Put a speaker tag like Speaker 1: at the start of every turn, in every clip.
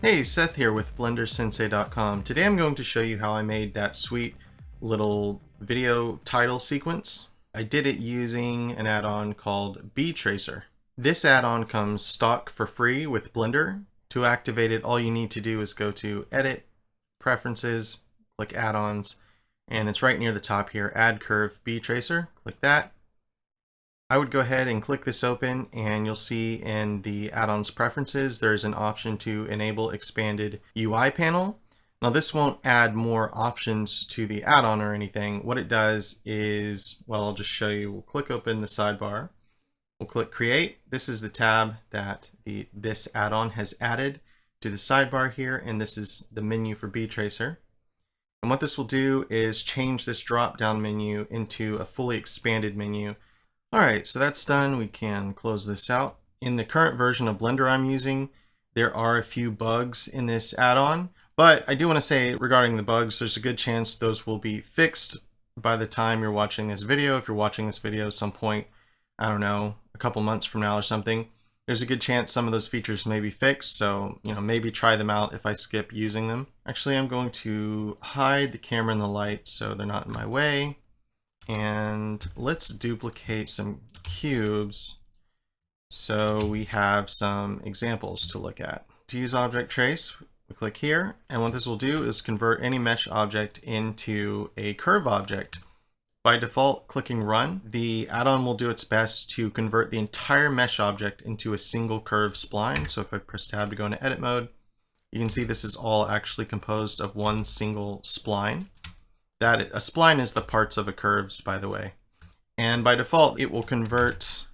Speaker 1: Hey, Seth here with BlenderSensei.com. Today I'm going to show you how I made that sweet little video title sequence. I did it using an add-on called BTracer. This add-on comes stock for free with Blender. To activate it, all you need to do is go to Edit, Preferences, click Add-ons, and it's right near the top here, Add Curve BTracer. Click that. I would go ahead and click this open, and you'll see in the add-ons preferences there's an option to enable expanded UI panel. Now this won't add more options to the add-on or anything. What it does is, well, I'll just show you. We'll click open the sidebar. We'll click create. This is the tab that this add-on has added to the sidebar here, and this is the menu for BTracer. And what this will do is change this drop-down menu into a fully expanded menu. Alright, so that's done. We can close this out. In the current version of Blender I'm using, there are a few bugs in this add-on, but I do want to say regarding the bugs, there's a good chance those will be fixed by the time you're watching this video. If you're watching this video at some point, I don't know, a couple months from now or something, there's a good chance some of those features may be fixed, so maybe try them out if I skip using them. Actually, I'm going to hide the camera and the light so they're not in my way. And let's duplicate some cubes so we have some examples to look at. To use object trace, we click here, and what this will do is convert any mesh object into a curve object. By default, clicking run, the add-on will do its best to convert the entire mesh object into a single curve spline. So if I press tab to go into edit mode, you can see this is all actually composed of one single spline. A spline is the parts of a curves, by the way. And by default, it will convert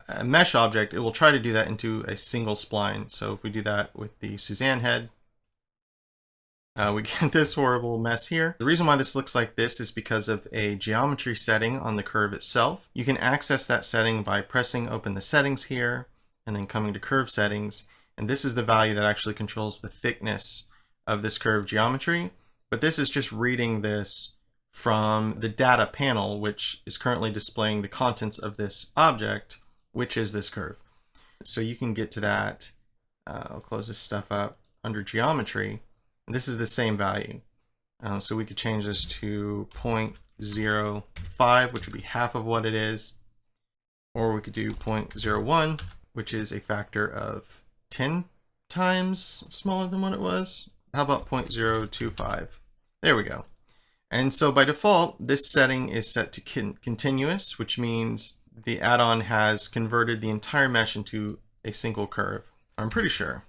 Speaker 1: a mesh object. It will try to do that into a single spline. So if we do that with the Suzanne head, we get this horrible mess here. The reason why this looks like this is because of a geometry setting on the curve itself. You can access that setting by pressing open the settings here and then coming to curve settings. And this is the value that actually controls the thickness of this curve geometry. But this is just reading this from the data panel, which is currently displaying the contents of this object, which is this curve. So you can get to that. I'll close this stuff up under geometry. And this is the same value. So we could change this to 0.05, which would be half of what it is. Or we could do 0.01, which is a factor of 10 times smaller than what it was. How about 0.025? There we go. And so by default, this setting is set to continuous, which means the add-on has converted the entire mesh into a single curve. I'm pretty sure.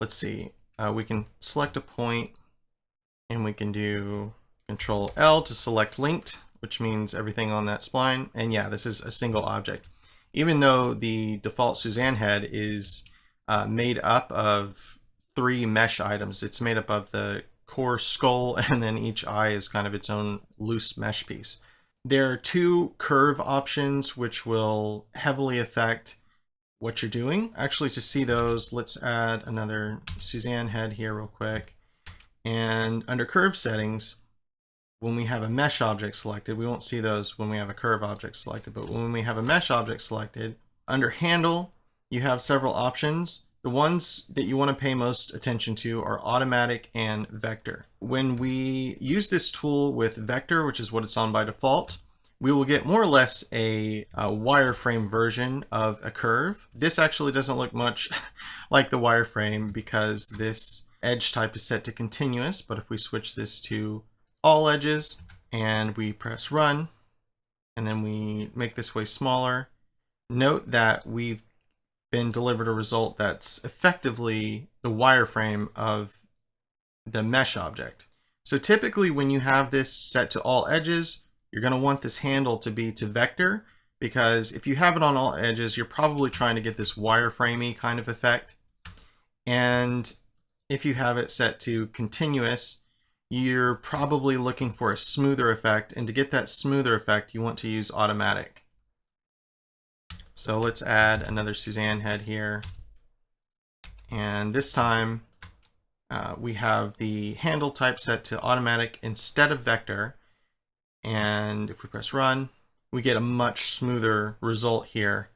Speaker 1: Let's see. We can select a point, and we can do Control L to select linked, which means everything on that spline. And yeah, this is a single object. Even though the default Suzanne head is made up of 3 mesh items, it's made up of the core skull, and then each eye is kind of its own loose mesh piece. There are 2 curve options which will heavily affect what you're doing. Actually, to see those, let's add another Suzanne head here real quick. And under curve settings, when we have a mesh object selected, we won't see those when we have a curve object selected, but when we have a mesh object selected, under handle, you have several options. The ones that you want to pay most attention to are automatic and vector. When we use this tool with vector, which is what it's on by default, we will get more or less a wireframe version of a curve. This actually doesn't look much like the wireframe because this edge type is set to continuous, but if we switch this to all edges and we press run, and then we make this way smaller, note that we've been delivered a result that's effectively the wireframe of the mesh object. So typically when you have this set to all edges, you're going to want this handle to be to vector, because if you have it on all edges, you're probably trying to get this wireframey kind of effect. And if you have it set to continuous, you're probably looking for a smoother effect. And to get that smoother effect, you want to use automatic. So let's add another Suzanne head here. And this time we have the handle type set to automatic instead of vector. And if we press run, we get a much smoother result here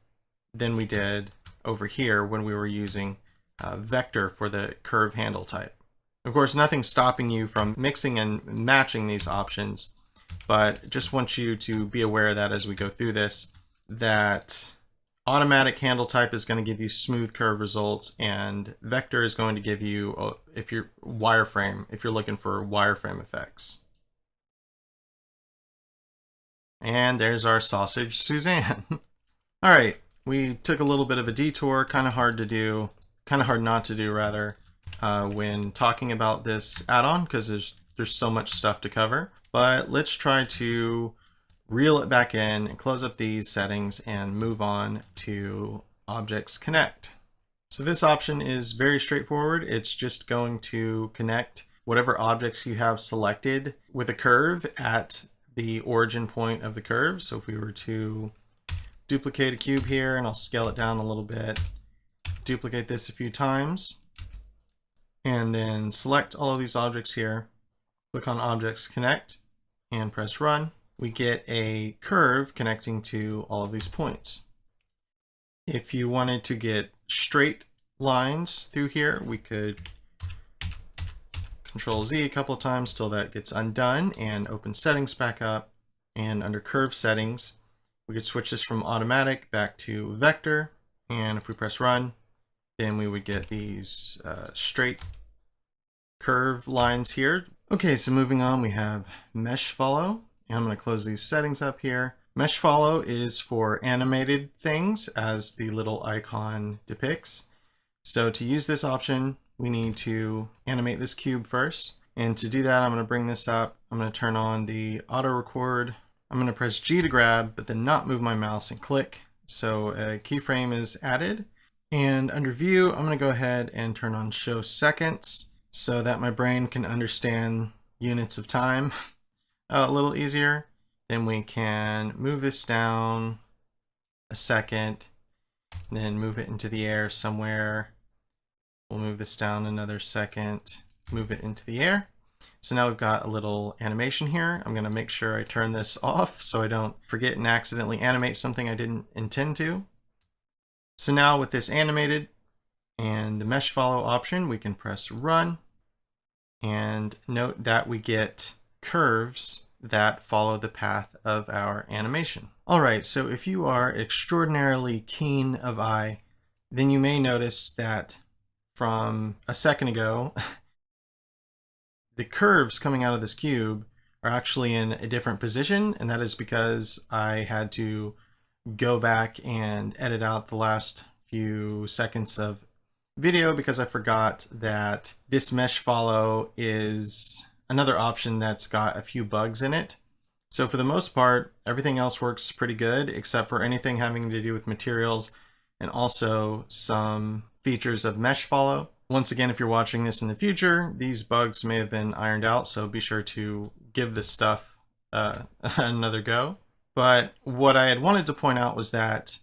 Speaker 1: than we did over here when we were using vector for the curve handle type. Of course, nothing's stopping you from mixing and matching these options, but just want you to be aware that as we go through this, that automatic handle type is going to give you smooth curve results, and vector is going to give you, if you're wireframe, if you're looking for wireframe effects. And there's our sausage Suzanne. All right, we took a little bit of a detour, kind of hard not to do rather, when talking about this add-on, because there's so much stuff to cover. But let's try to reel it back in and close up these settings and move on to Objects Connect. So this option is very straightforward. It's just going to connect whatever objects you have selected with a curve at the origin point of the curve. So if we were to duplicate a cube here, and I'll scale it down a little bit, duplicate this a few times, and then select all of these objects here, click on Objects Connect, and press Run, we get a curve connecting to all of these points. If you wanted to get straight lines through here, we could Control Z a couple of times till that gets undone and open settings back up. And under curve settings, we could switch this from automatic back to vector. And if we press run, then we would get these straight curve lines here. Okay, so moving on, we have mesh follow. And I'm going to close these settings up here. Mesh follow is for animated things, as the little icon depicts. So to use this option, we need to animate this cube first. And to do that, I'm going to bring this up. I'm going to turn on the auto record. I'm going to press G to grab, but then not move my mouse and click. So a keyframe is added. And under view, I'm going to go ahead and turn on show seconds so that my brain can understand units of time a little easier. Then we can move this down a second, then move it into the air somewhere. We'll move this down another second, move it into the air. So now we've got a little animation here. I'm going to make sure I turn this off so I don't forget and accidentally animate something I didn't intend to. So now with this animated and the mesh follow option, we can press run, and note that we get curves that follow the path of our animation. All right, so if you are extraordinarily keen of eye, then you may notice that from a second ago, the curves coming out of this cube are actually in a different position, and that is because I had to go back and edit out the last few seconds of video because I forgot that this mesh follow is another option that's got a few bugs in it. So for the most part, everything else works pretty good, except for anything having to do with materials and also some features of mesh follow. Once again, if you're watching this in the future, these bugs may have been ironed out, so be sure to give this stuff another go. But what I had wanted to point out was that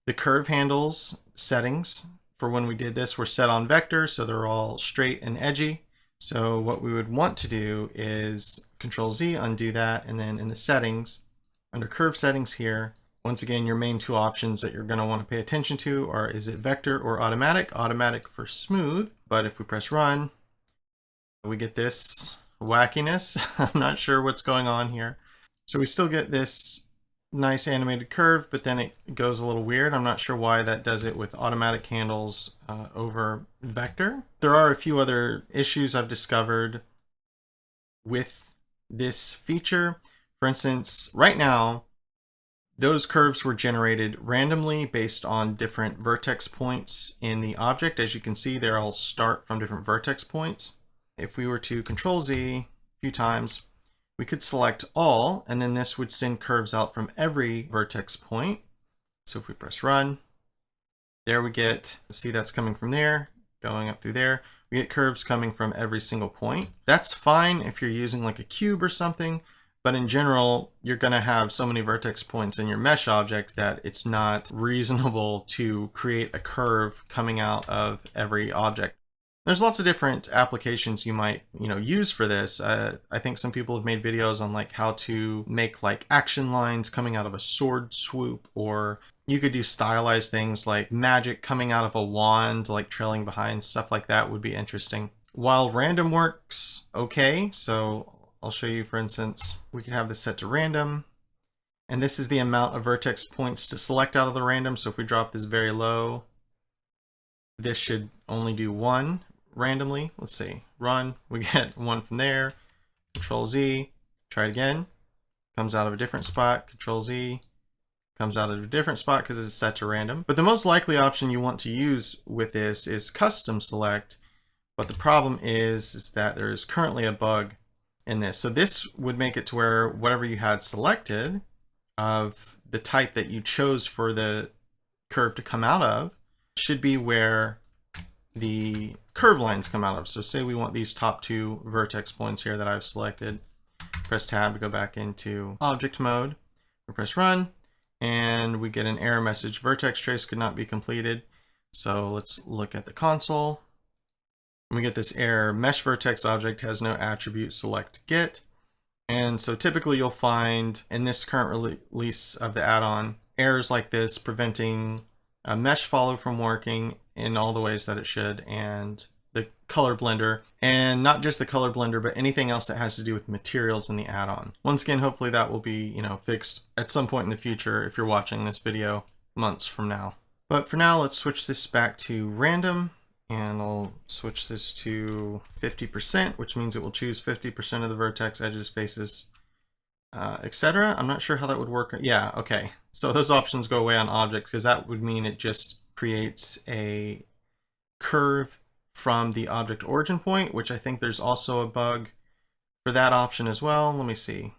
Speaker 1: the curve handles settings for when we did this were set on vector, so they're all straight and edgy. So what we would want to do is Control Z, undo that, and then in the settings, under curve settings here, once again, your main two options that you're going to want to pay attention to are, is it vector or automatic? Automatic for smooth, but if we press run, we get this wackiness. I'm not sure what's going on here. So we still get this nice animated curve, but then it goes a little weird. I'm not sure why that does it with automatic handles over vector. There are a few other issues I've discovered with this feature. For instance, right now, those curves were generated randomly based on different vertex points in the object. As you can see, they all start from different vertex points. If we were to Control Z a few times, we could select all, and then this would send curves out from every vertex point. So if we press run, there we get, see that's coming from there, going up through there. We get curves coming from every single point. That's fine if you're using like a cube or something, but in general, you're gonna have so many vertex points in your mesh object that it's not reasonable to create a curve coming out of every object. There's lots of different applications you might, use for this. I think some people have made videos on like how to make like action lines coming out of a sword swoop, or you could do stylized things like magic coming out of a wand, like trailing behind, stuff like that would be interesting. While random works okay, so I'll show you, for instance, we could have this set to random, and this is the amount of vertex points to select out of the random. So if we drop this very low, this should only do one randomly. Let's see, run, we get one from there, Control Z, try it again, comes out of a different spot, Control Z, comes out of a different spot because it's set to random. But the most likely option you want to use with this is custom select, but the problem is that there is currently a bug in this. So this would make it to where whatever you had selected of the type that you chose for the curve to come out of should be where the curve lines come out of. So say we want these top two vertex points here that I've selected. Press tab to go back into object mode. We press run, and we get an error message. Vertex trace could not be completed. So let's look at the console. We get this error, mesh vertex object has no attribute select get. And so typically you'll find in this current release of the add-on errors like this, preventing a mesh follow from working in all the ways that it should, and the color blender, and not just the color blender, but anything else that has to do with materials in the add-on. Once again, hopefully that will be, fixed at some point in the future if you're watching this video months from now. But for now, let's switch this back to random, and I'll switch this to 50%, which means it will choose 50% of the vertex, edges, faces, etc. I'm not sure how that would work. Yeah, okay. So those options go away on object, because that would mean it just creates a curve from the object origin point, which I think there's also a bug for that option as well. Let me see.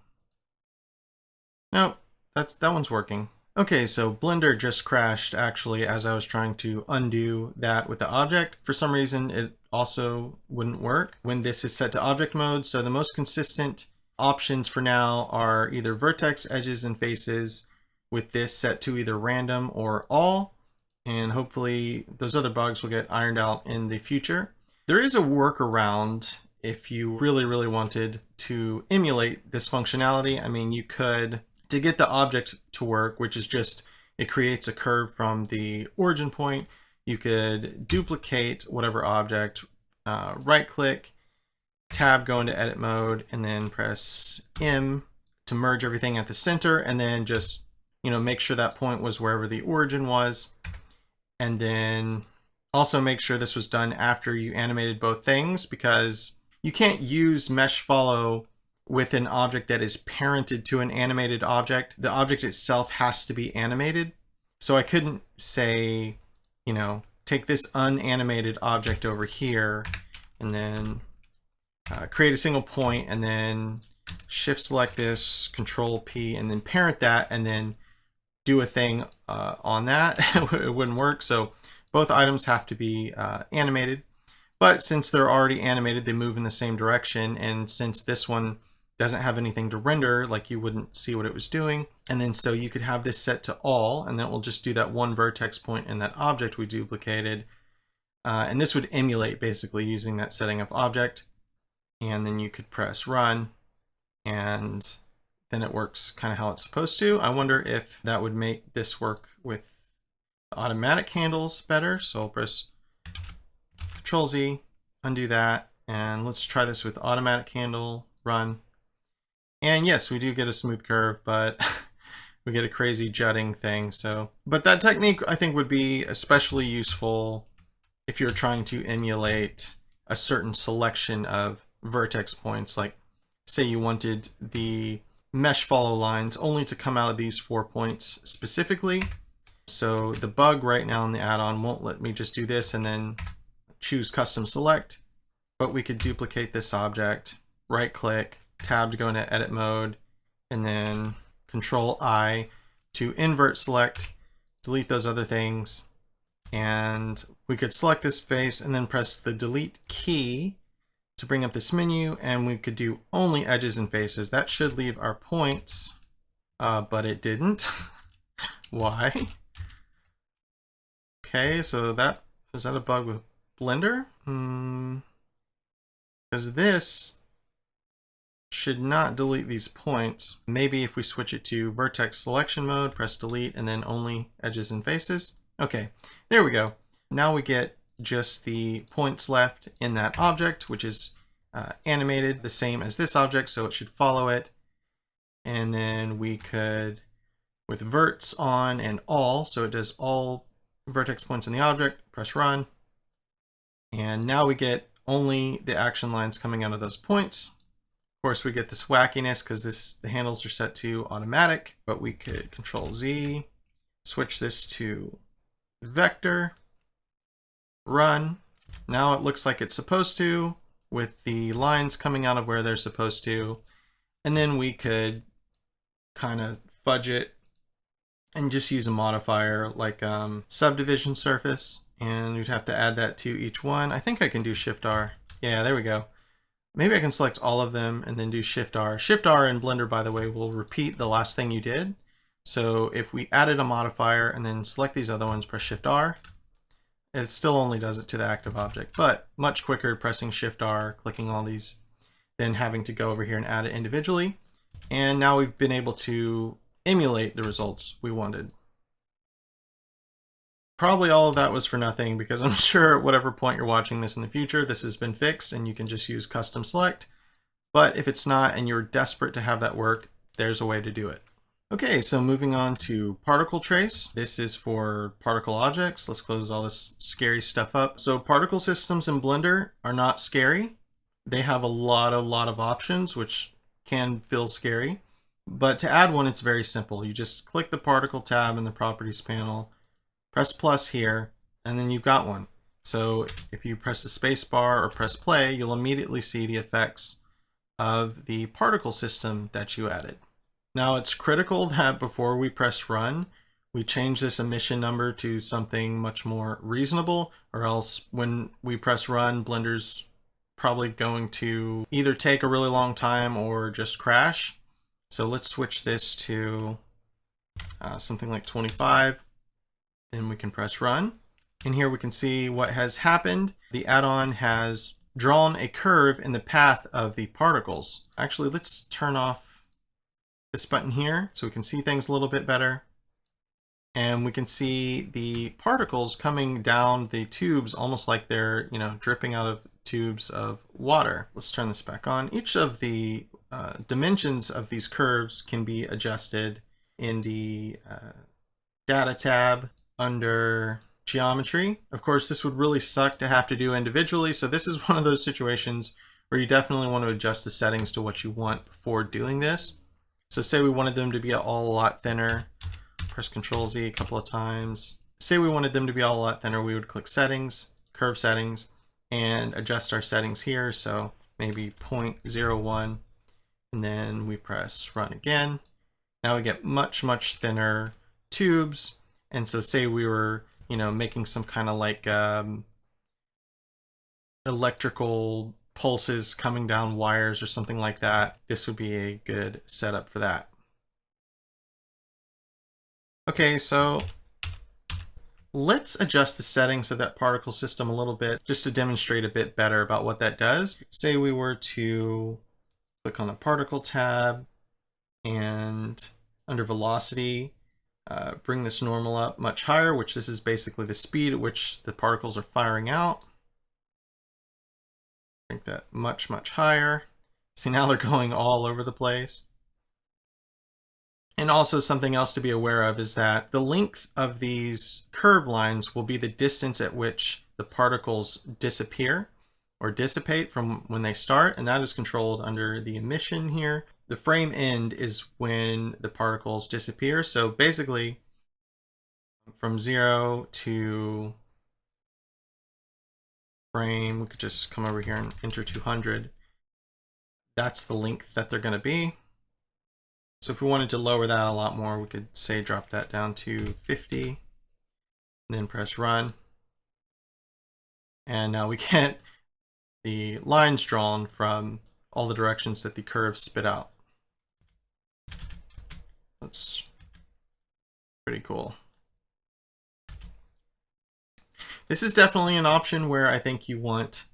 Speaker 1: Nope, that one's working. Okay, so Blender just crashed actually as I was trying to undo that with the object. For some reason, it also wouldn't work when this is set to object mode. So the most consistent options for now are either vertex, edges, and faces, with this set to either random or all. And hopefully those other bugs will get ironed out in the future. There is a workaround if you really wanted to emulate this functionality. I mean, you could, to get the object to work, which is just, it creates a curve from the origin point, you could duplicate whatever object, right click, tab, go into edit mode, and then press M to merge everything at the center, and then just, make sure that point was wherever the origin was. And then also make sure this was done after you animated both things, because you can't use mesh follow with an object that is parented to an animated object. The object itself has to be animated. So I couldn't say, take this unanimated object over here and then create a single point and then shift select this, Control P, and then parent that, and then do a thing on that. It wouldn't work. So both items have to be animated, but since they're already animated, they move in the same direction. And since this one doesn't have anything to render, like you wouldn't see what it was doing. And then so you could have this set to all, and then we'll just do that one vertex point in that object we duplicated. And this would emulate basically using that setting of object. And then you could press run, and then it works kind of how it's supposed to. I wonder if that would make this work with automatic handles better. So I'll press Control Z, undo that, and let's try this with automatic handle, run. And yes, we do get a smooth curve, but we get a crazy jutting thing. So, but that technique I think would be especially useful if you're trying to emulate a certain selection of vertex points. Like say you wanted the mesh follow lines only to come out of these 4 points specifically. So the bug right now in the add-on won't let me just do this and then choose custom select, but we could duplicate this object, right click, tab to go into edit mode, and then Control I to invert select, delete those other things. And we could select this face and then press the delete key to bring up this menu, and we could do only edges and faces. That should leave our points, but it didn't. Why? Okay, so is that a bug with Blender? Because this should not delete these points. Maybe if we switch it to vertex selection mode, press delete, and then only edges and faces. Okay, there we go. Now we get just the points left in that object, which is animated the same as this object, so it should follow it. And then we could, with verts on and all, so it does all vertex points in the object, press run. And now we get only the action lines coming out of those points. Of course, we get this wackiness because the handles are set to automatic, but we could Control Z, switch this to vector, run. Now it looks like it's supposed to, with the lines coming out of where they're supposed to. And then we could kind of fudge it and just use a modifier like subdivision surface, and we'd have to add that to each one. I think I can do Shift R. Yeah, there we go. Maybe I can select all of them and then do Shift R. Shift R in Blender, by the way, will repeat the last thing you did. So if we added a modifier and then select these other ones, press Shift R, it still only does it to the active object, but much quicker pressing Shift R, clicking all these, than having to go over here and add it individually. And now we've been able to emulate the results we wanted. Probably all of that was for nothing, because I'm sure at whatever point you're watching this in the future, this has been fixed and you can just use custom select. But if it's not and you're desperate to have that work, there's a way to do it. Okay, so moving on to particle trace. This is for particle objects. Let's close all this scary stuff up. So particle systems in Blender are not scary. They have a lot of options, which can feel scary. But to add one, it's very simple. You just click the particle tab in the properties panel, press plus here, and then you've got one. So if you press the space bar or press play, you'll immediately see the effects of the particle system that you added. Now it's critical that before we press run, we change this emission number to something much more reasonable, or else when we press run, Blender's probably going to either take a really long time or just crash. So let's switch this to something like 25. Then we can press run. And here we can see what has happened. The add-on has drawn a curve in the path of the particles. Actually, let's turn off this button here so we can see things a little bit better. And we can see the particles coming down the tubes almost like they're, dripping out of tubes of water. Let's turn this back on. Each of the dimensions of these curves can be adjusted in the data tab under geometry. Of course, this would really suck to have to do individually, so this is one of those situations where you definitely want to adjust the settings to what you want before doing this. So say we wanted them to be all a lot thinner, press Control Z a couple of times. Say we wanted them to be all a lot thinner, we would click settings, curve settings, and adjust our settings here. So maybe 0.01, and then we press run again. Now we get much thinner tubes. And so say we were, making some kind of like electrical pulses coming down wires or something like that, this would be a good setup for that. Okay, so let's adjust the settings of that particle system a little bit just to demonstrate a bit better about what that does. Say we were to click on the particle tab and under velocity, bring this normal up much higher, which this is basically the speed at which the particles are firing out. Bring that much higher. See, now they're going all over the place. And also something else to be aware of is that the length of these curve lines will be the distance at which the particles disappear or dissipate from when they start, and that is controlled under the emission here. The frame end is when the particles disappear. So basically, from 0 to frame, we could just come over here and enter 200. That's the length that they're going to be. So if we wanted to lower that a lot more, we could say drop that down to 50, and then press run. And now we get the lines drawn from all the directions that the curves spit out. That's pretty cool. This is definitely an option where I think you want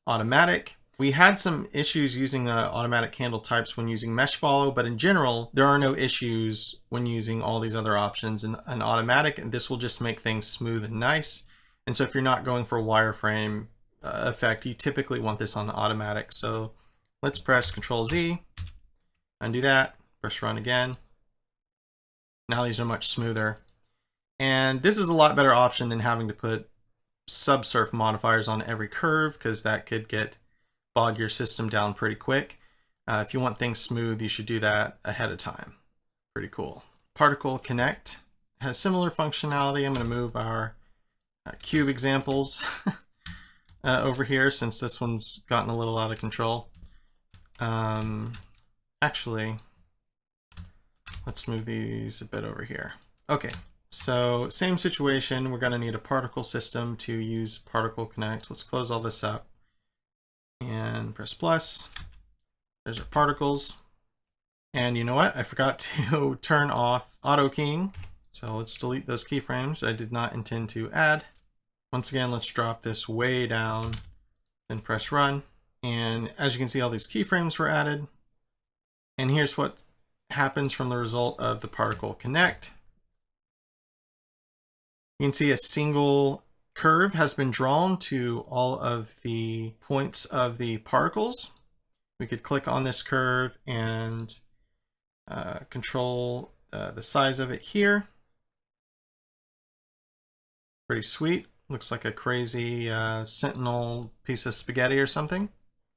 Speaker 1: automatic. We had some issues using the automatic handle types when using mesh follow, but in general, there are no issues when using all these other options in an automatic, and this will just make things smooth and nice. And so if you're not going for a wireframe effect, you typically want this on the automatic. So let's press Control Z, undo that, press run again. Now these are much smoother. And this is a lot better option than having to put subsurf modifiers on every curve, because that could bog your system down pretty quick. If you want things smooth, you should do that ahead of time. Pretty cool. Particle Connect has similar functionality. I'm going to move our cube examples over here since this one's gotten a little out of control. Actually, let's move these a bit over here. Okay, so same situation. We're going to need a particle system to use Particle Connect. Let's close all this up and press plus. There's our particles. And you know what? I forgot to turn off auto keying. So let's delete those keyframes I did not intend to add. Once again, let's drop this way down and press run. And as you can see, all these keyframes were added. And here's what happens from the result of the Particle Connect. You can see a single curve has been drawn to all of the points of the particles. We could click on this curve and control the size of it here. Pretty sweet. Looks like a crazy sentinel piece of spaghetti or something.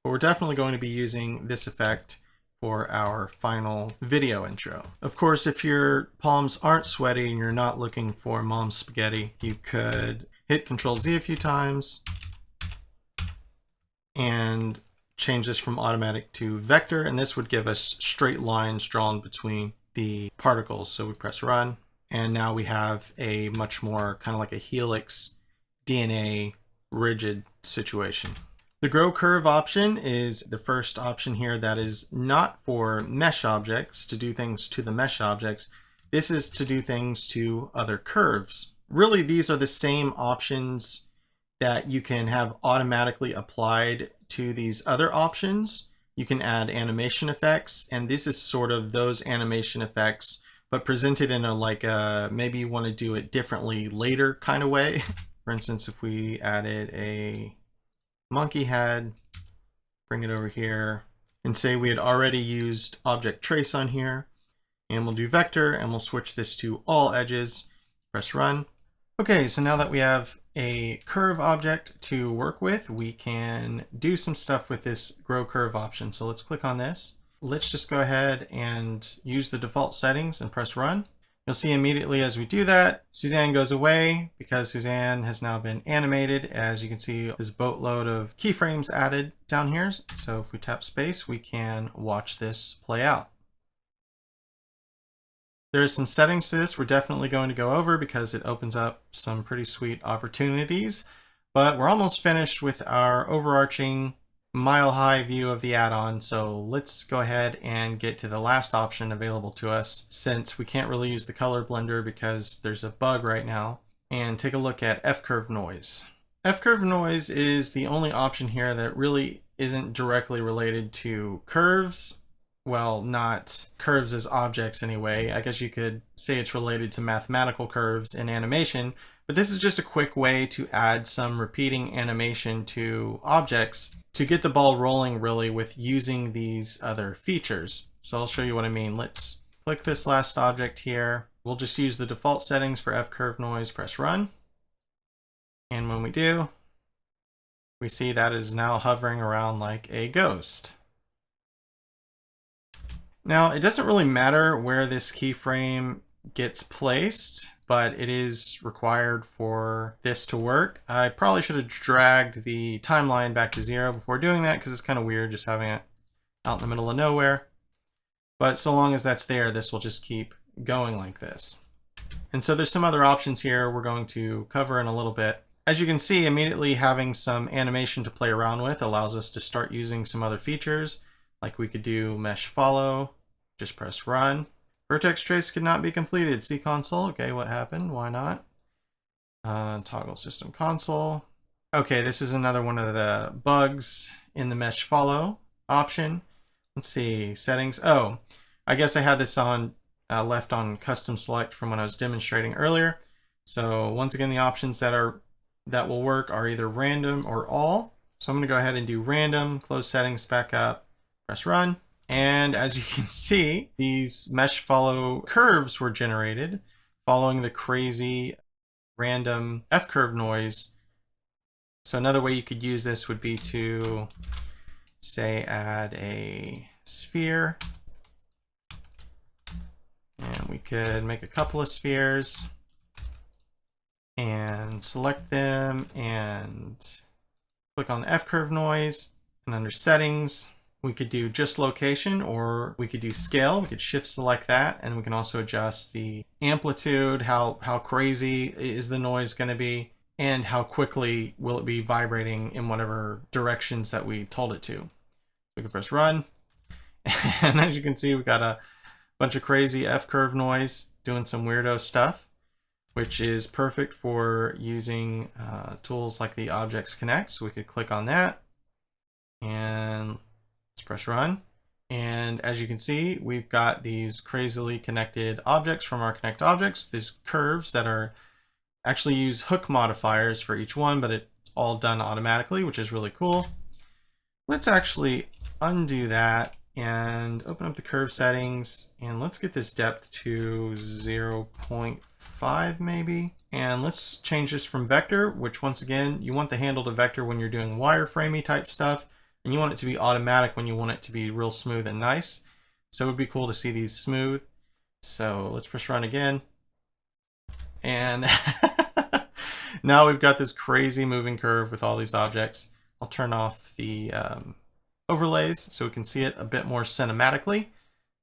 Speaker 1: But we're definitely going to be using this effect for our final video intro. Of course, if your palms aren't sweaty and you're not looking for mom's spaghetti, you could hit Control Z a few times and change this from automatic to vector, and this would give us straight lines drawn between the particles. So we press run, and now we have a much more kind of like a helix DNA rigid situation. The grow curve option is the first option here that is not for mesh objects, to do things to the mesh objects. This is to do things to other curves. Really, these are the same options that you can have automatically applied to these other options. You can add animation effects, and this is sort of those animation effects, but presented in a maybe you want to do it differently later kind of way. For instance, if we added a monkey head, bring it over here, and say we had already used object trace on here, and we'll do vector, and we'll switch this to all edges, press run. Okay, so now that we have a curve object to work with, we can do some stuff with this grow curve option. So let's click on this. Let's just go ahead and use the default settings and press run. You'll see immediately as we do that, Suzanne goes away because Suzanne has now been animated. As you can see, this boatload of keyframes added down here. So if we tap space, we can watch this play out. There are some settings to this we're definitely going to go over because it opens up some pretty sweet opportunities, but we're almost finished with our overarching mile-high view of the add-on. So let's go ahead and get to the last option available to us, since we can't really use the color blender because there's a bug right now, and take a look at F-curve noise. F-curve noise is the only option here that really isn't directly related to curves. Well, not curves as objects anyway. I guess you could say it's related to mathematical curves in animation, but this is just a quick way to add some repeating animation to objects to get the ball rolling really with using these other features. So I'll show you what I mean. Let's click this last object here. We'll just use the default settings for F-curve noise, press run. And when we do, we see that it is now hovering around like a ghost. Now, it doesn't really matter where this keyframe gets placed, but it is required for this to work. I probably should have dragged the timeline back to 0 before doing that, because it's kind of weird just having it out in the middle of nowhere. But so long as that's there, this will just keep going like this. And so there's some other options here we're going to cover in a little bit. As you can see, immediately having some animation to play around with allows us to start using some other features. Like we could do mesh follow, just press run. Vertex trace could not be completed. See console. Okay, what happened? Why not? Toggle system console. Okay, this is another one of the bugs in the mesh follow option. Let's see, settings. Oh, I guess I had this on left on custom select from when I was demonstrating earlier. So once again, the options that will work are either random or all. So I'm going to go ahead and do random, close settings back up, press run. And as you can see, these mesh follow curves were generated following the crazy random F-curve noise. So another way you could use this would be to, say, add a sphere. And we could make a couple of spheres and select them and click on the F-curve noise. And under settings, we could do just location, or we could do scale. We could shift select that, and we can also adjust the amplitude, how crazy is the noise going to be, and how quickly will it be vibrating in whatever directions that we told it to. We can press run, and as you can see, we got a bunch of crazy F-curve noise doing some weirdo stuff, which is perfect for using tools like the Objects Connect. So we could click on that, and let's press run. And as you can see, we've got these crazily connected objects from our Connect objects, these curves that are actually use hook modifiers for each one, but it's all done automatically, which is really cool. Let's actually undo that and open up the curve settings, and let's get this depth to 0.5 maybe. And let's change this from vector, which once again, you want the handle to vector when you're doing wireframey type stuff, and you want it to be automatic when you want it to be real smooth and nice. So it would be cool to see these smooth. So let's press run again. And now we've got this crazy moving curve with all these objects. I'll turn off the overlays so we can see it a bit more cinematically.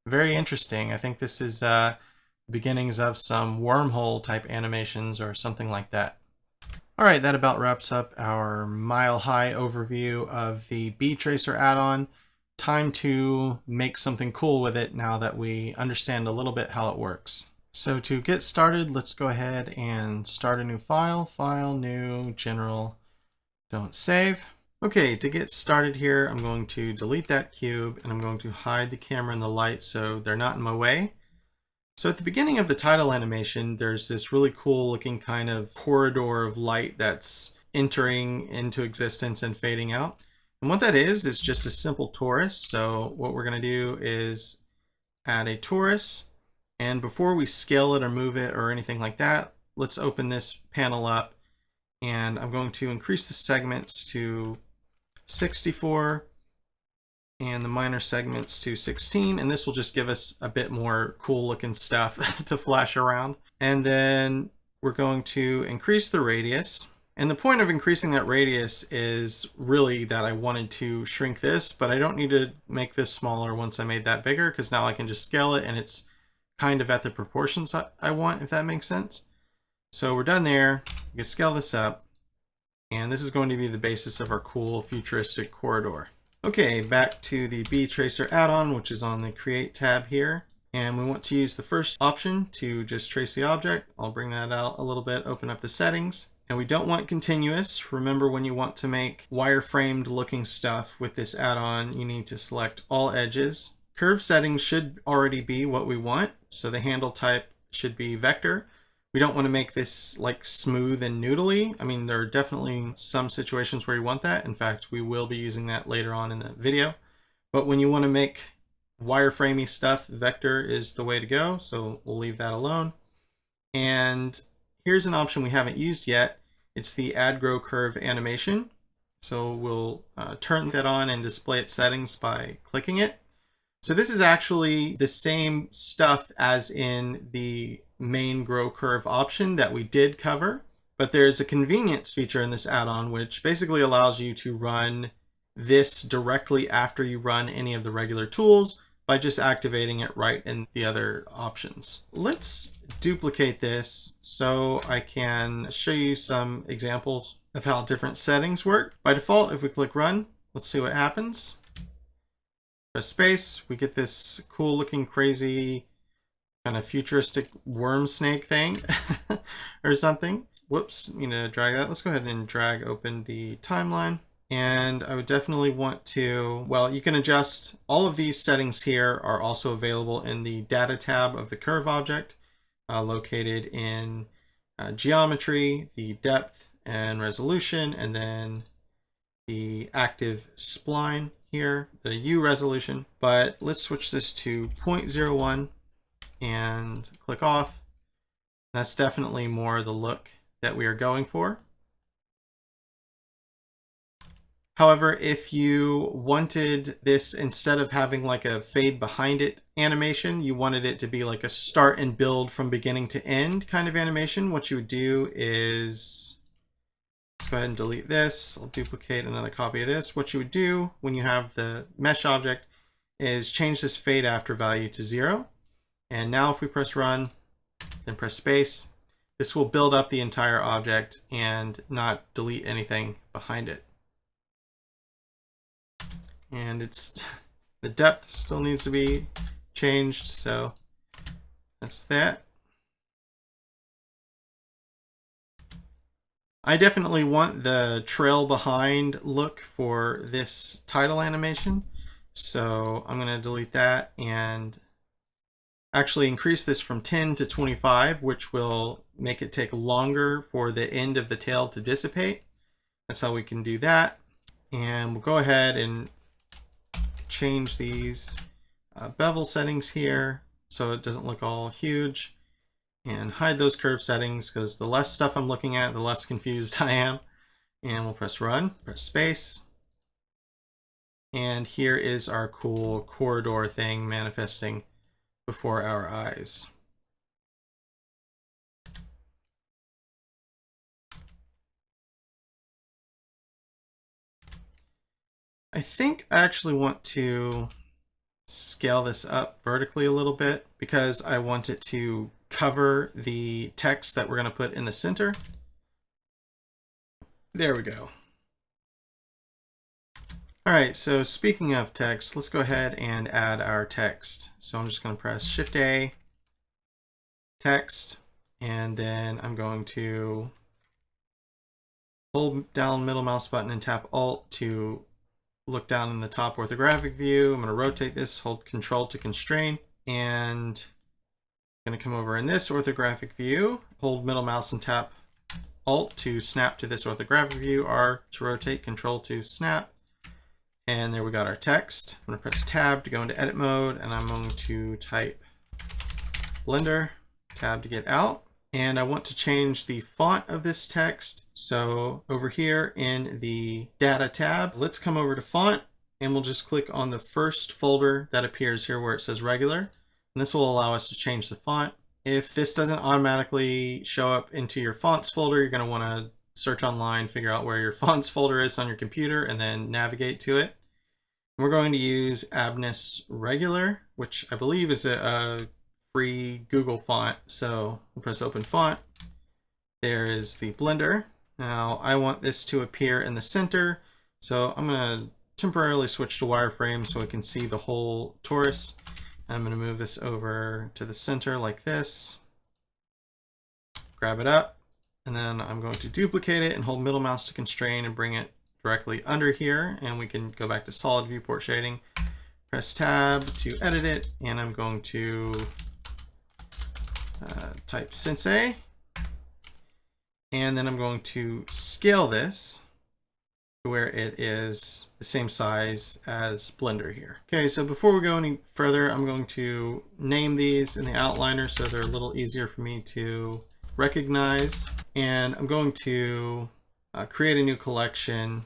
Speaker 1: Very interesting. I think this is beginnings of some wormhole type animations or something like that. All right, that about wraps up our mile-high overview of the BTracer add-on. Time to make something cool with it now that we understand a little bit how it works. So to get started, let's go ahead and start a new file. File, new, general, don't save. Okay, to get started here, I'm going to delete that cube and I'm going to hide the camera and the light so they're not in my way. So at the beginning of the title animation, there's this really cool looking kind of corridor of light that's entering into existence and fading out. And what that is just a simple torus. So what we're going to do is add a torus. And before we scale it or move it or anything like that, let's open this panel up. And I'm going to increase the segments to 64 and the minor segments to 16, and this will just give us a bit more cool looking stuff to flash around. And then we're going to increase the radius, and the point of increasing that radius is really that I wanted to shrink this, but I don't need to make this smaller once I made that bigger, because now I can just scale it and it's kind of at the proportions I want, if that makes sense. So we're done there. We can scale this up, and this is going to be the basis of our cool futuristic corridor. Okay, back to the BTracer add-on, which is on the Create tab here. And we want to use the first option to just trace the object. I'll bring that out a little bit, open up the settings. And we don't want continuous. Remember, when you want to make wireframed looking stuff with this add-on, you need to select all edges. Curve settings should already be what we want. So the handle type should be vector. We don't want to make this like smooth and noodly. I mean, there are definitely some situations where you want that. In fact, we will be using that later on in the video. But when you want to make wireframey stuff, vector is the way to go. So we'll leave that alone. And here's an option we haven't used yet. It's the Add Grow Curve animation. So we'll turn that on and display its settings by clicking it. So this is actually the same stuff as in the main grow curve option that we did cover, but there's a convenience feature in this add-on which basically allows you to run this directly after you run any of the regular tools by just activating it right in the other options. Let's duplicate this so I can show you some examples of how different settings work. By default, if we click run, let's see what happens. Press space, we get this cool looking crazy kind of futuristic worm snake thing or something. whoops, you know, drag that. Let's go ahead and drag open the timeline. And I would definitely want to, well, you can adjust all of these settings here are also available in the data tab of the curve object, located in geometry, the depth and resolution, and then the active spline here, the U resolution. But let's switch this to 0.01 and click off. That's definitely more the look that we are going for. However, if you wanted this, instead of having like a fade behind it animation, you wanted it to be like a start and build from beginning to end kind of animation, what you would do is, let's go ahead and delete this. I'll duplicate another copy of this. What you would do when you have the mesh object is change this fade after value to 0. And now if we press run, then press space, this will build up the entire object and not delete anything behind it. And the depth still needs to be changed, so that's that. I definitely want the trail behind look for this title animation, so I'm going to delete that and actually increase this from 10 to 25, which will make it take longer for the end of the tail to dissipate. That's how we can do that. And we'll go ahead and change these bevel settings here so it doesn't look all huge, and hide those curve settings because the less stuff I'm looking at, the less confused I am. And we'll press run, press space. And here is our cool corridor thing manifesting before our eyes. I think I actually want to scale this up vertically a little bit because I want it to cover the text that we're going to put in the center. There we go. All right, so speaking of text, let's go ahead and add our text. So I'm just going to press Shift A, text, and then I'm going to hold down middle mouse button and tap Alt to look down in the top orthographic view. I'm going to rotate this, hold Control to constrain, and I'm going to come over in this orthographic view, hold middle mouse and tap Alt to snap to this orthographic view, R to rotate, Control to snap, and there we got our text. I'm going to press Tab to go into edit mode, and I'm going to type Blender, Tab to get out. And I want to change the font of this text. So over here in the data tab, let's come over to font, and we'll just click on the first folder that appears here where it says regular. And this will allow us to change the font. If this doesn't automatically show up into your fonts folder, you're going to want to search online, figure out where your fonts folder is on your computer, and then navigate to it. And we're going to use Abness Regular, which I believe is a free Google font. So we'll press open font. There is the Blender. Now I want this to appear in the center. So I'm going to temporarily switch to wireframe so we can see the whole torus. I'm going to move this over to the center like this. Grab it up. And then I'm going to duplicate it and hold middle mouse to constrain and bring it directly under here. And we can go back to solid viewport shading. Press Tab to edit it. And I'm going to type Sensei, and then I'm going to scale this to where it is the same size as Blender here. Okay, so before we go any further, I'm going to name these in the outliner so they're a little easier for me to recognize, and I'm going to create a new collection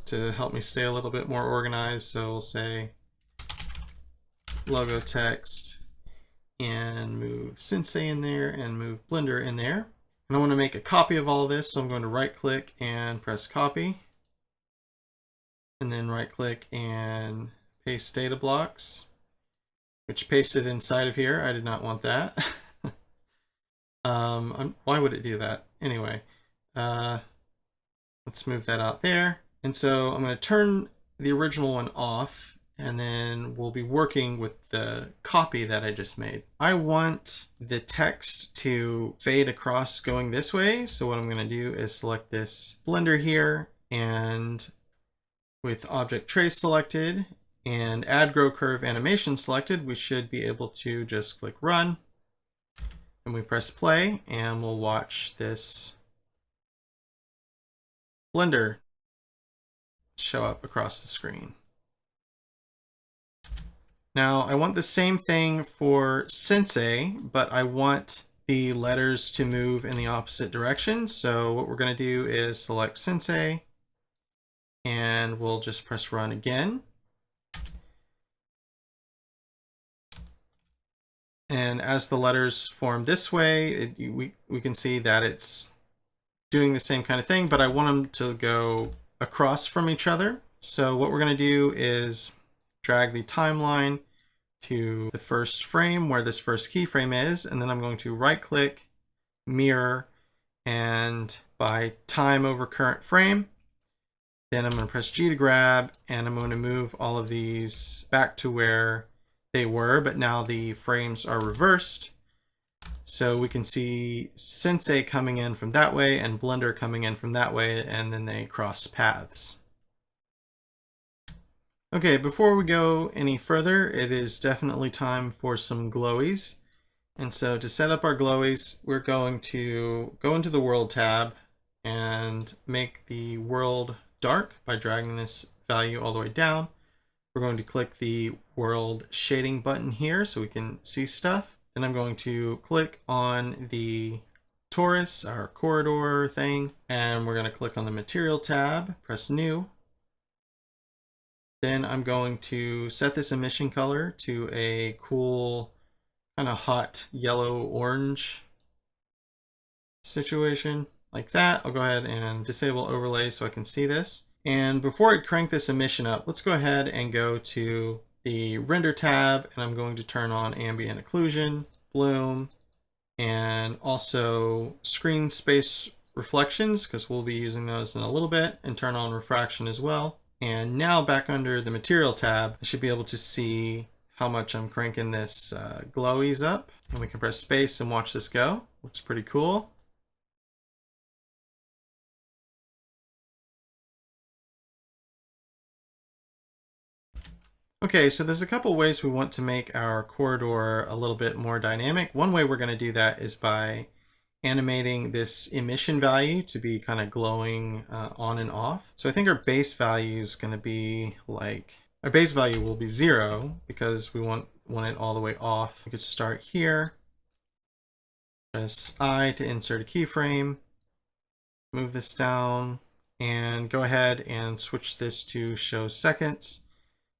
Speaker 1: to help me stay a little bit more organized. So we'll say logo text, and move Sensei in there and move Blender in there. And I want to make a copy of all of this, so I'm going to right click and press copy, and then right click and paste data blocks, which pasted inside of here. I did not want that. Why would it do that? Anyway, let's move that out there. And so I'm going to turn the original one off, and then we'll be working with the copy that I just made. I want the text to fade across going this way. So what I'm going to do is select this blender here, and with object trace selected and add grow curve animation selected, we should be able to just click run, and we press play, and we'll watch this blender show up across the screen. Now I want the same thing for sensei, but I want the letters to move in the opposite direction. So what we're going to do is select sensei, and we'll just press run again. And as the letters form this way, we can see that it's doing the same kind of thing, but I want them to go across from each other. So what we're going to do is drag the timeline to the first frame where this first keyframe is, and then I'm going to right click, mirror, and by time over current frame, then I'm going to press G to grab, and I'm going to move all of these back to where they were, but now the frames are reversed. So we can see sensei coming in from that way and blender coming in from that way, and then they cross paths. Okay, before we go any further, it is definitely time for some glowies. And so to set up our glowies, we're going to go into the world tab and make the world dark by dragging this value all the way down. We're going to click the world shading button here so we can see stuff. Then I'm going to click on the torus, our corridor thing, and we're going to click on the material tab, press new. Then I'm going to set this emission color to a cool, kind of hot yellow-orange situation, like that. I'll go ahead and disable overlay so I can see this. And before I crank this emission up, let's go ahead and go to the render tab, and I'm going to turn on ambient occlusion, bloom, and also screen space reflections, because we'll be using those in a little bit, and turn on refraction as well. And now back under the material tab, I should be able to see how much I'm cranking this glowies up. And we can press space and watch this go. Looks pretty cool. Okay, so there's a couple ways we want to make our corridor a little bit more dynamic. One way we're going to do that is by animating this emission value to be kind of glowing on and off. So I think our base value is going to be like, our base value will be 0 because we want it all the way off. We could start here, press I to insert a keyframe, move this down, and go ahead and switch this to show seconds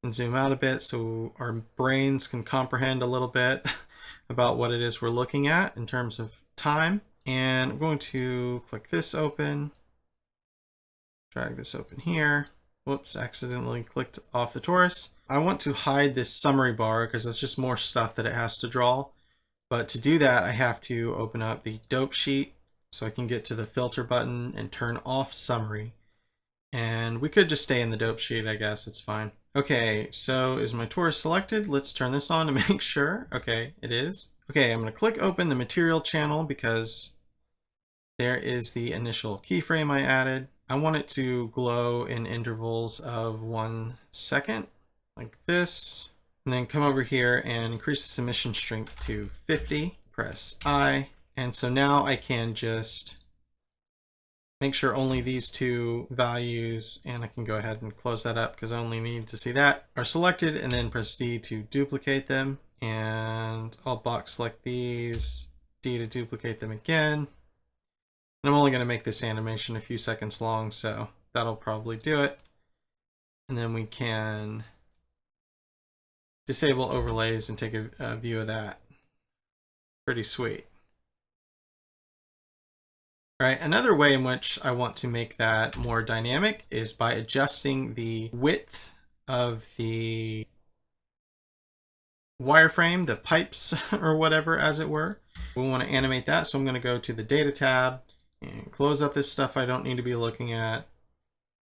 Speaker 1: and zoom out a bit so our brains can comprehend a little bit about what it is we're looking at in terms of time. And I'm going to click this open, drag this open here. Whoops, accidentally clicked off the torus. I want to hide this summary bar because that's just more stuff that it has to draw. But to do that, I have to open up the dope sheet so I can get to the filter button and turn off summary. And we could just stay in the dope sheet, I guess, it's fine. Okay, so is my torus selected? Let's turn this on to make sure. Okay, it is. Okay, I'm going to click open the material channel because there is the initial keyframe I added. I want it to glow in intervals of 1 second, like this. And then come over here and increase this emission strength to 50. Press I. And so now I can just make sure only these two values, and I can go ahead and close that up because I only need to see that, are selected, and then press D to duplicate them. And I'll box select these, D to duplicate them again. And I'm only going to make this animation a few seconds long, so that'll probably do it. And then we can disable overlays and take a view of that. Pretty sweet. All right, another way in which I want to make that more dynamic is by adjusting the width of the wireframe, the pipes or whatever, as it were. We want to animate that, so I'm going to go to the data tab and close up this stuff I don't need to be looking at.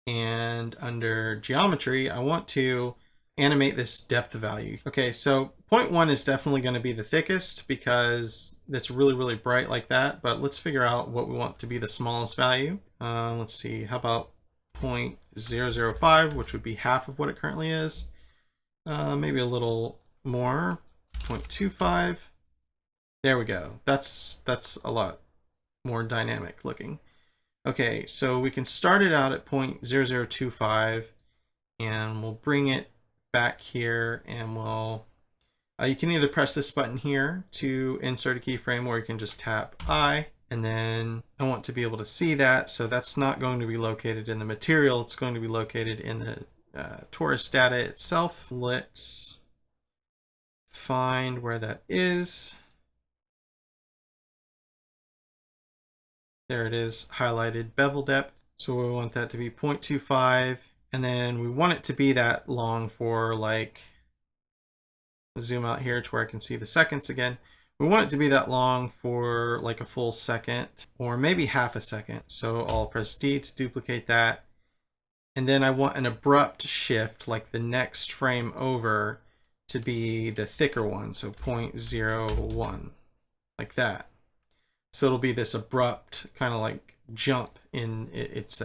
Speaker 1: And under geometry, I want to animate this depth value. Okay, so 0.1 is definitely going to be the thickest because it's really, really bright like that, but let's figure out what we want to be the smallest value. Let's see, how about 0.005, which would be half of what it currently is. Maybe a little more, 0.25. There we go. That's a lot more dynamic looking. Okay, so we can start it out at 0.0025 and we'll bring it back here and we'll, you can either press this button here to insert a keyframe or you can just tap I, and then I want to be able to see that. So that's not going to be located in the material. It's going to be located in the torus data itself. Let's find where that is. There it is, highlighted bevel depth. So we want that to be 0.25. And then we want it to be that long for, like, zoom out here to where I can see the seconds again. We want it to be that long for like a full second or maybe half a second. So I'll press D to duplicate that. And then I want an abrupt shift, like the next frame over, to be the thicker one. So 0.01, like that. So it'll be this abrupt kind of like jump in its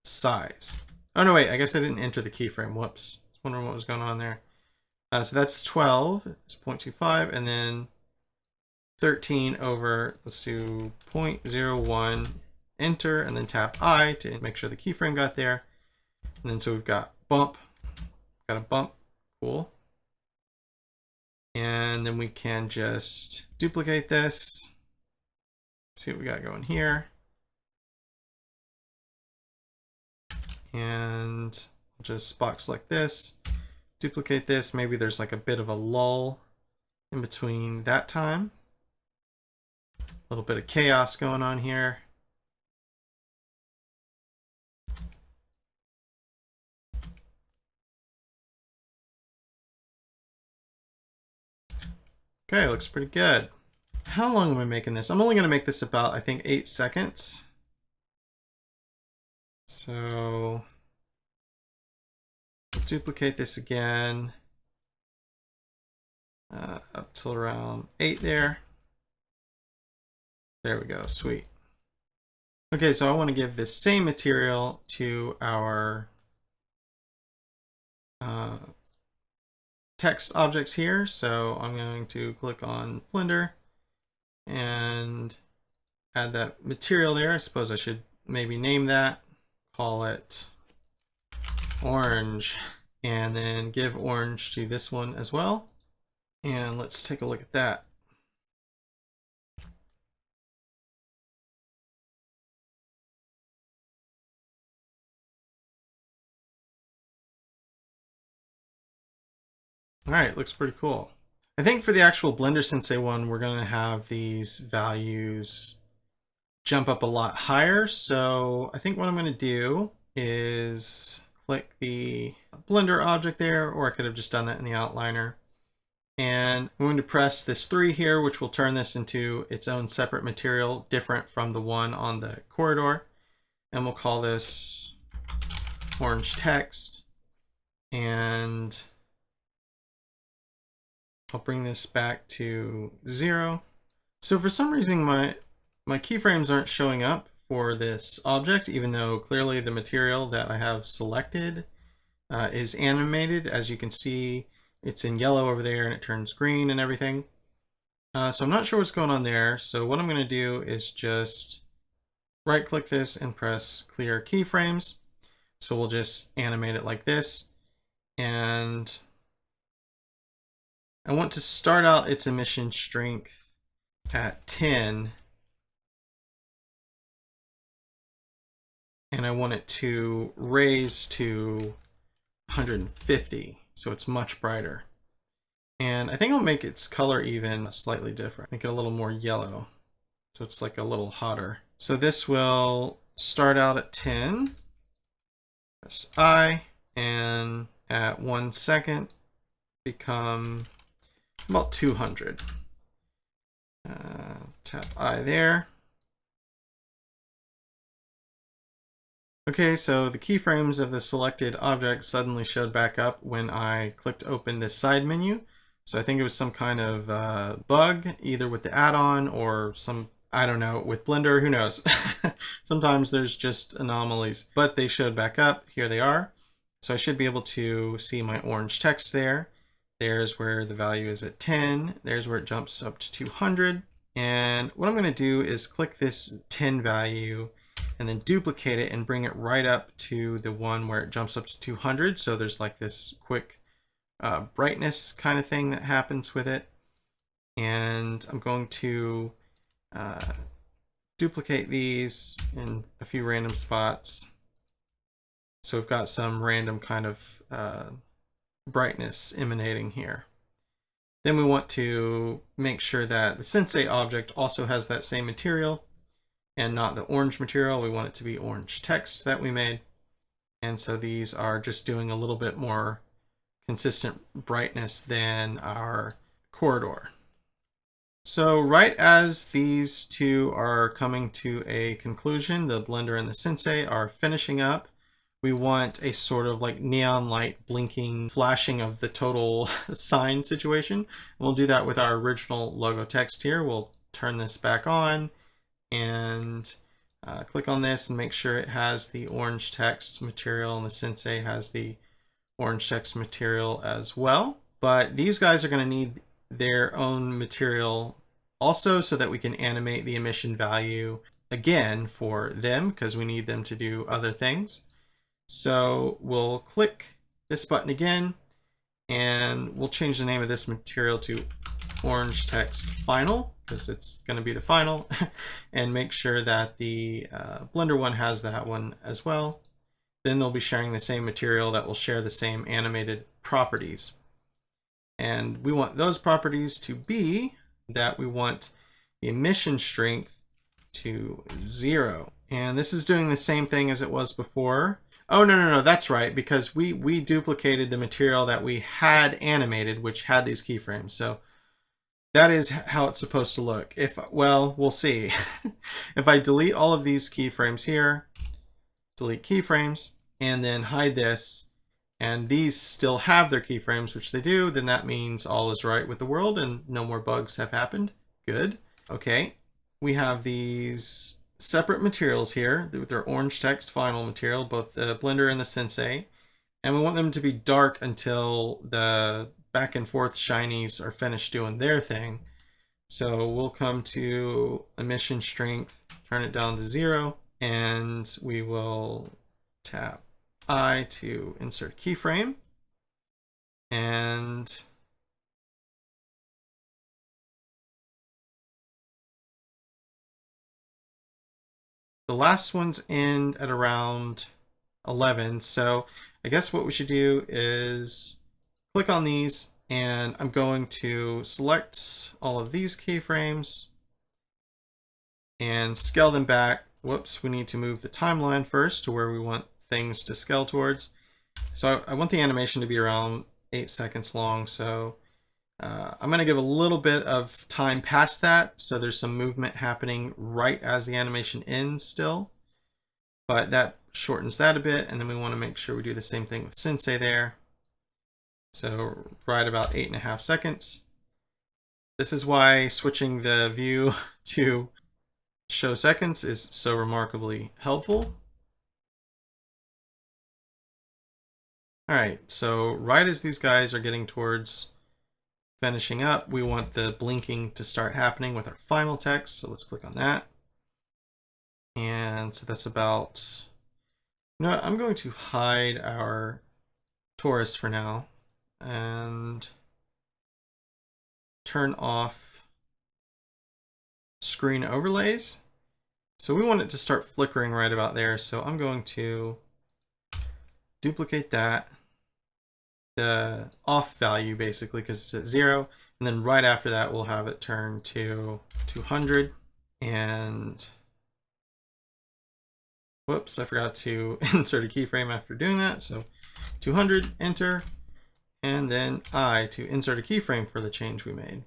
Speaker 1: size. Oh no, wait, I guess I didn't enter the keyframe. Whoops. I was wondering what was going on there. So that's 12, it's 0.25, and then 13 over, let's do 0.01, enter, and then tap I to make sure the keyframe got there. And then so we've got bump, got a bump, cool. And then we can just duplicate this. See what we got going here. And just box select this, duplicate this. Maybe there's like a bit of a lull in between that time. A little bit of chaos going on here. Okay, looks pretty good. How long am I making this? I'm only going to make this about, I think, 8 seconds. So we'll duplicate this again up till around 8 there. There we go, sweet. Okay, so I want to give this same material to our text objects here. So I'm going to click on Blender and add that material there. I suppose I should maybe name that, call it orange, and then give orange to this one as well. And let's take a look at that. All right, looks pretty cool. I think for the actual Blender Sensei one, we're going to have these values jump up a lot higher. So I think what I'm going to do is click the Blender object there, or I could have just done that in the outliner. And I'm going to press this 3 here, which will turn this into its own separate material, different from the one on the corridor. And we'll call this orange text. And I'll bring this back to 0. So for some reason, my keyframes aren't showing up for this object, even though clearly the material that I have selected is animated. As you can see, it's in yellow over there and it turns green and everything. So I'm not sure what's going on there. So what I'm going to do is just right click this and press clear keyframes. So we'll just animate it like this. And I want to start out its emission strength at 10. And I want it to raise to 150. So it's much brighter. And I think I'll make its color even slightly different. Make it a little more yellow. So it's like a little hotter. So this will start out at 10. Press I, and at 1 second become about 200. Tap I there. Okay, so the keyframes of the selected object suddenly showed back up when I clicked open this side menu. So I think it was some kind of bug, either with the add-on or some, I don't know, with Blender, who knows. Sometimes there's just anomalies, but they showed back up. Here they are. So I should be able to see my orange text there. There's where the value is at 10. There's where it jumps up to 200. And what I'm going to do is click this 10 value and then duplicate it and bring it right up to the one where it jumps up to 200. So there's like this quick brightness kind of thing that happens with it. And I'm going to duplicate these in a few random spots. So we've got some random kind of brightness emanating here. Then we want to make sure that the Sensei object also has that same material and not the orange material. We want it to be orange text that we made. And so these are just doing a little bit more consistent brightness than our corridor. So right as these two are coming to a conclusion, the Blender and the Sensei are finishing up. We want a sort of like neon light blinking flashing of the total sign situation. We'll do that with our original logo text here. We'll turn this back on and click on this and make sure it has the orange text material, and the Sensei has the orange text material as well. But these guys are going to need their own material also so that we can animate the emission value again for them, because we need them to do other things. So we'll click this button again and we'll change the name of this material to orange text final, because it's going to be the final, and make sure that the Blender one has that one as well. Then they'll be sharing the same material that will share the same animated properties. And we want those properties to be that we want the emission strength to 0. And this is doing the same thing as it was before. Oh, no, that's right, because we duplicated the material that we had animated, which had these keyframes. So that is how it's supposed to look. Well, we'll see. If I delete all of these keyframes here, delete keyframes, and then hide this, and these still have their keyframes, which they do, then that means all is right with the world and no more bugs have happened. Good. Okay. We have these separate materials here with their orange text final material, both the Blender and the Sensei, and we want them to be dark until the back and forth shinies are finished doing their thing. So we'll come to emission strength, turn it down to 0, and we will tap I to insert a keyframe, and the last ones end at around 11. So I guess what we should do is click on these, and I'm going to select all of these keyframes and scale them back. Whoops, we need to move the timeline first to where we want things to scale towards. So I want the animation to be around 8 seconds long. So I'm going to give a little bit of time past that, so there's some movement happening right as the animation ends still. But that shortens that a bit, and then we want to make sure we do the same thing with Sensei there. So right about 8.5 seconds. This is why switching the view to show seconds is so remarkably helpful. All right, so right as these guys are getting towards finishing up, we want the blinking to start happening with our final text. So let's click on that. And so that's about, you know what, I'm going to hide our torus for now and turn off screen overlays. So we want it to start flickering right about there. So I'm going to duplicate that, the off value basically, because it's at 0. And then right after that, we'll have it turn to 200. And whoops, I forgot to insert a keyframe after doing that. So 200, enter, and then I to insert a keyframe for the change we made.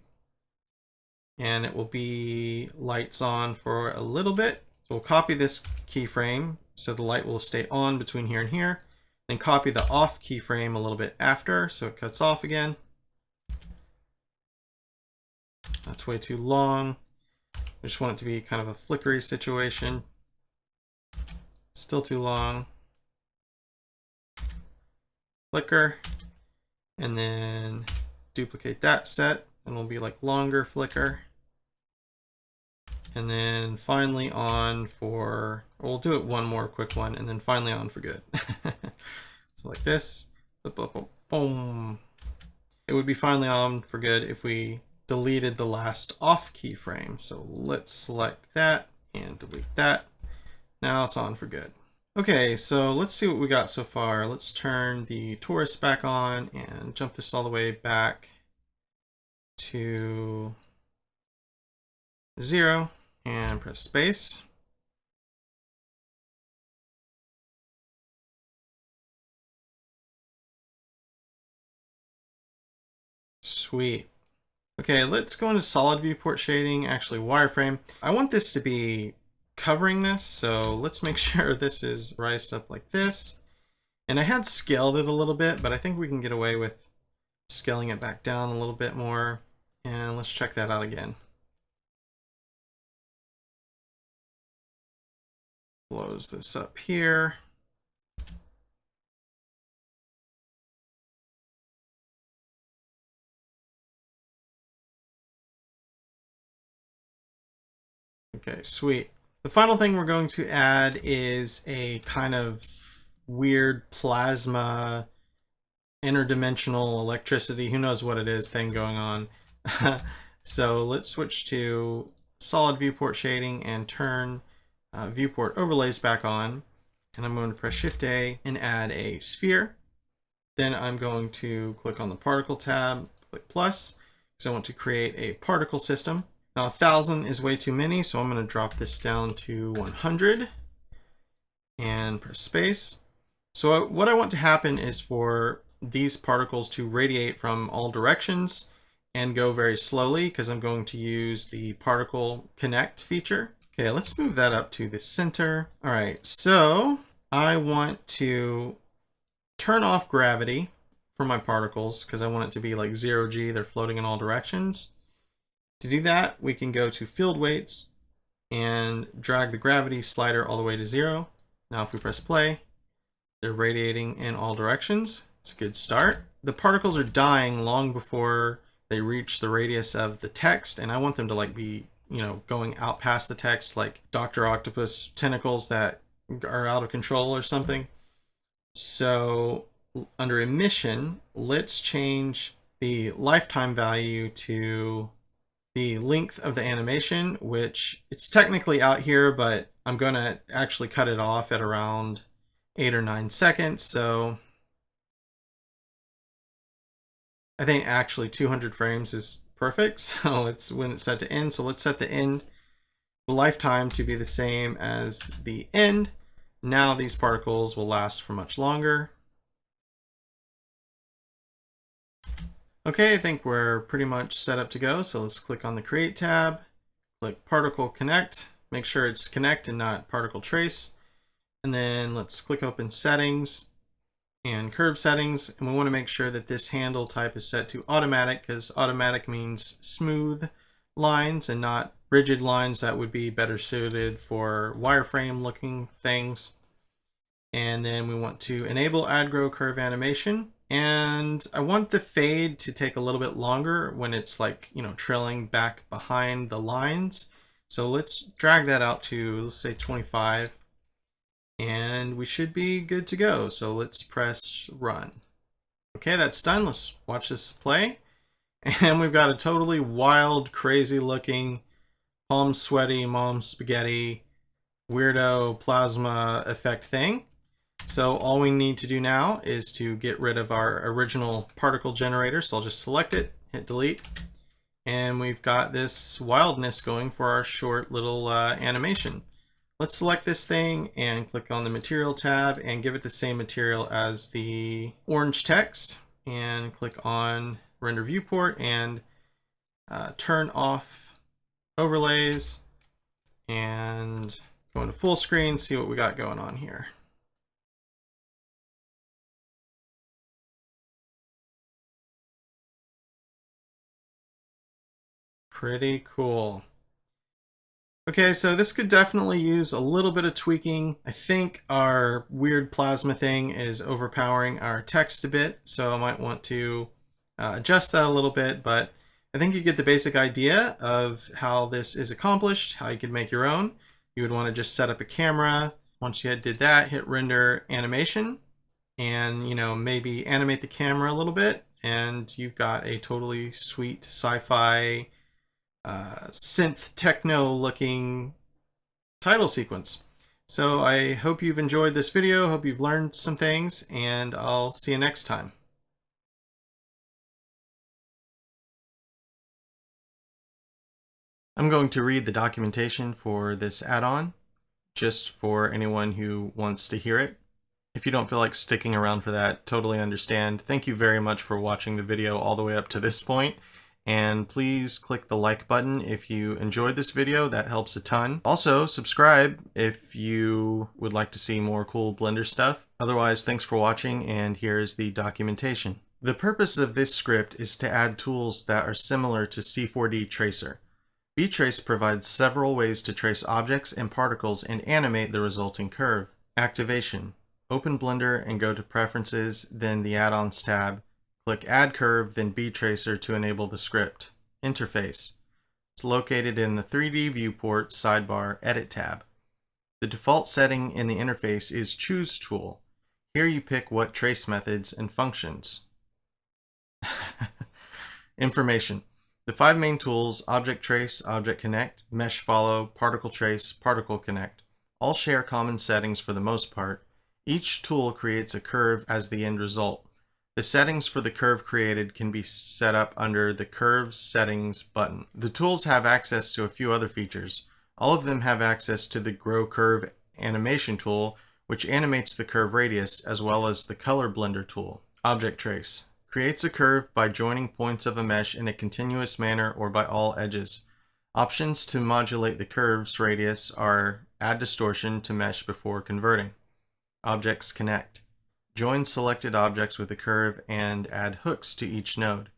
Speaker 1: And it will be lights on for a little bit. So we'll copy this keyframe, so the light will stay on between here and here. Then copy the off keyframe a little bit after, so it cuts off again. That's way too long. I just want it to be kind of a flickery situation. Still too long. Flicker. And then duplicate that set, and it'll be like longer flicker. And then finally on for, we'll do it one more quick one, and then finally on for good. So like this, boom. It would be finally on for good if we deleted the last off keyframe. So let's select that and delete that. Now it's on for good. Okay, so let's see what we got so far. Let's turn the torus back on and jump this all the way back to 0 and press space. Sweet. Okay, let's go into solid viewport shading, actually wireframe. I want this to be covering this, so let's make sure this is raised up like this. And I had scaled it a little bit, but I think we can get away with scaling it back down a little bit more. And let's check that out again. Close this up here. Okay, sweet. The final thing we're going to add is a kind of weird plasma interdimensional electricity, who knows what it is, thing going on. So let's switch to solid viewport shading and turn viewport overlays back on. And I'm going to press Shift A and add a sphere. Then I'm going to click on the particle tab, click plus, because I want to create a particle system. Now 1,000 is way too many, so I'm going to drop this down to 100 and press space. So what I want to happen is for these particles to radiate from all directions and go very slowly, because I'm going to use the particle connect feature. Okay, let's move that up to the center. All right, so I want to turn off gravity for my particles because I want it to be like 0G, they're floating in all directions. To do that, we can go to field weights and drag the gravity slider all the way to 0. Now if we press play, they're radiating in all directions. It's a good start. The particles are dying long before they reach the radius of the text, and I want them to like be, you know, going out past the text like Dr. Octopus tentacles that are out of control or something. So under emission, let's change the lifetime value to the length of the animation, which it's technically out here, but I'm going to actually cut it off at around 8 or 9 seconds. So I think actually 200 frames is perfect. So it's when it's set to end. So let's set the end, the lifetime to be the same as the end. Now these particles will last for much longer. Okay, I think we're pretty much set up to go. So let's click on the Create tab, click Particle Connect, make sure it's Connect and not Particle Trace. And then let's click Open Settings and Curve Settings. And we want to make sure that this handle type is set to Automatic, because automatic means smooth lines and not rigid lines that would be better suited for wireframe looking things. And then we want to enable Add Grow Curve Animation. And I want the fade to take a little bit longer when it's like, you know, trailing back behind the lines. So let's drag that out to, let's say 25, and we should be good to go. So let's press run. Okay, that's done. Let's watch this play. And we've got a totally wild, crazy looking, palm sweaty, mom spaghetti, weirdo plasma effect thing. So all we need to do now is to get rid of our original particle generator. So I'll just select it, hit delete, and we've got this wildness going for our short little animation. Let's select this thing and click on the material tab and give it the same material as the orange text, and click on render viewport and turn off overlays and Go into full screen, see what we got going on here. Pretty cool. Okay, so this could definitely use a little bit of tweaking. I think our weird plasma thing is overpowering our text a bit, so I might want to adjust that a little bit, but I think you get the basic idea of how this is accomplished, how you could make your own. You would want to just set up a camera. Once you did that, hit render animation, and maybe animate the camera a little bit, and you've got a totally sweet sci-fi synth techno looking title sequence. So I hope you've enjoyed this video, hope you've learned some things, and I'll see you next time. I'm going to read the documentation for this add-on, just for anyone who wants to hear it. If you don't feel like sticking around for that, totally understand. Thank you very much for watching the video all the way up to this point. And please click the like button if you enjoyed this video, that helps a ton. Also, subscribe if you would like to see more cool Blender stuff. Otherwise, thanks for watching, and here's the documentation. The purpose of this script is to add tools that are similar to C4D Tracer. BTracer provides several ways to trace objects and particles and animate the resulting curve. Activation. Open Blender and go to Preferences, then the Add-ons tab. Click Add Curve, then BTracer to enable the script. Interface. It's located in the 3D Viewport sidebar Edit tab. The default setting in the interface is Choose Tool. Here you pick what trace methods and functions. Information. The 5 main tools, Object Trace, Object Connect, Mesh Follow, Particle Trace, Particle Connect, all share common settings for the most part. Each tool creates a curve as the end result. The settings for the curve created can be set up under the Curves Settings button. The tools have access to a few other features. All of them have access to the Grow Curve Animation tool, which animates the curve radius, as well as the Color Blender tool. Object Trace creates a curve by joining points of a mesh in a continuous manner or by all edges. Options to modulate the curve's radius are Add Distortion to mesh before converting. Objects Connect. Join selected objects with a curve and add hooks to each node.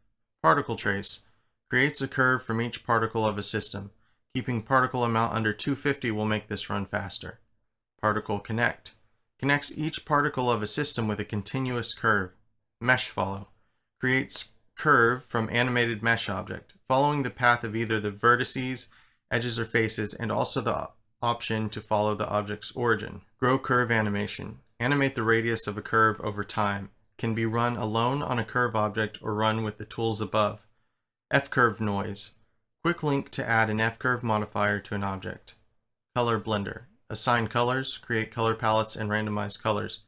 Speaker 1: Particle Trace creates a curve from each particle of a system. Keeping particle amount under 250 will make this run faster. Particle Connect connects each particle of a system with a continuous curve. Mesh Follow creates curve from animated mesh object, following the path of either the vertices, edges, or faces, and also the option to follow the object's origin. Grow Curve Animation. Animate the radius of a curve over time. Can be run alone on a curve object or run with the tools above. F-Curve Noise. Quick link to add an F-Curve modifier to an object. Color Blender. Assign colors, create color palettes, and randomize colors.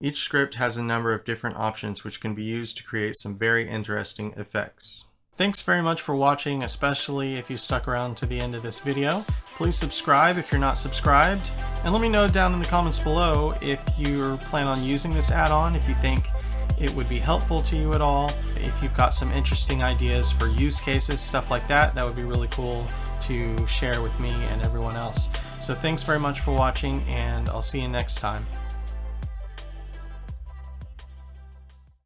Speaker 1: Each script has a number of different options which can be used to create some very interesting effects. Thanks very much for watching, especially if you stuck around to the end of this video. Please subscribe if you're not subscribed, and let me know down in the comments below if you plan on using this add-on, if you think it would be helpful to you at all. If you've got some interesting ideas for use cases, stuff like that, that would be really cool to share with me and everyone else. So thanks very much for watching, and I'll see you next time.